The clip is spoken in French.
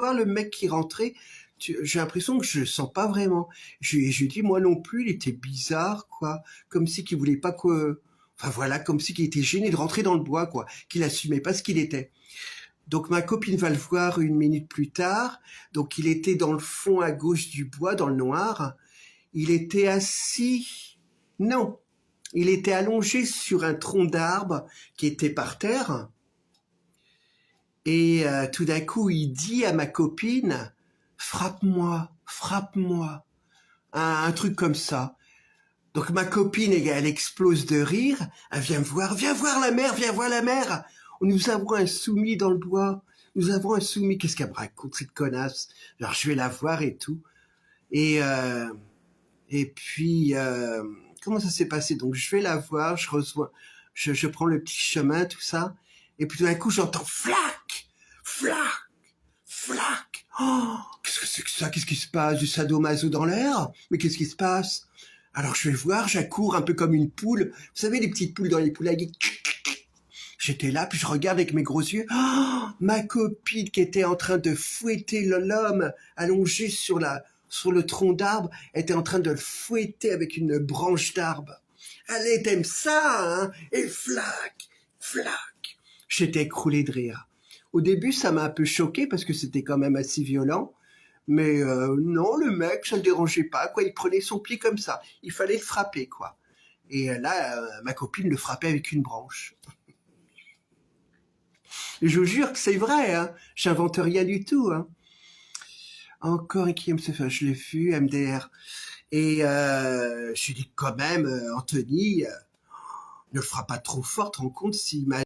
voir le mec qui rentrait, j'ai l'impression que je le sens pas vraiment. Je lui ai dit, moi non plus, il était bizarre, quoi. Comme si qu'il voulait pas que... Enfin voilà, comme si qu'il était gêné de rentrer dans le bois, quoi. Qu'il assumait pas ce qu'il était. Donc ma copine va le voir une minute plus tard. Donc il était dans le fond à gauche du bois, dans le noir. Il était assis... Non, il était allongé sur un tronc d'arbre qui était par terre. Et tout d'un coup, il dit à ma copine, frappe-moi, frappe-moi. Un truc comme ça. Donc ma copine, elle explose de rire. Elle vient me voir, viens voir la mère, viens voir la mère. Nous avons un soumis dans le bois. Nous avons un soumis. Qu'est-ce qu'elle me raconte, cette connasse? Alors je vais la voir et tout. Et puis, comment ça s'est passé? Donc je vais la voir, je prends le petit chemin, tout ça. Et puis tout d'un coup, j'entends flac, flac, flac. Oh, qu'est-ce que c'est que ça? Qu'est-ce qui se passe? Du sadomaso dans l'air? Mais qu'est-ce qui se passe? Alors je vais voir, j'accours un peu comme une poule. Vous savez, les petites poules dans les poulaillers. J'étais là, puis je regarde avec mes gros yeux. Oh, ma copine qui était en train de fouetter l'homme allongé sur le tronc d'arbre, était en train de le fouetter avec une branche d'arbre. Allez, t'aimes ça, hein? Et flac, flac. J'étais écroulé de rire. Au début, ça m'a un peu choqué parce que c'était quand même assez violent. Mais non, le mec, ça le dérangeait pas, quoi. Il prenait son pied comme ça. Il fallait le frapper, quoi. Et là, ma copine le frappait avec une branche. Et je vous jure que c'est vrai, hein. J'invente rien du tout, hein. Encore un qui aime se faire, je l'ai vu, MDR. Et je lui dis quand même, Anthony, ne le fera pas trop fort, te rends compte s'il m'a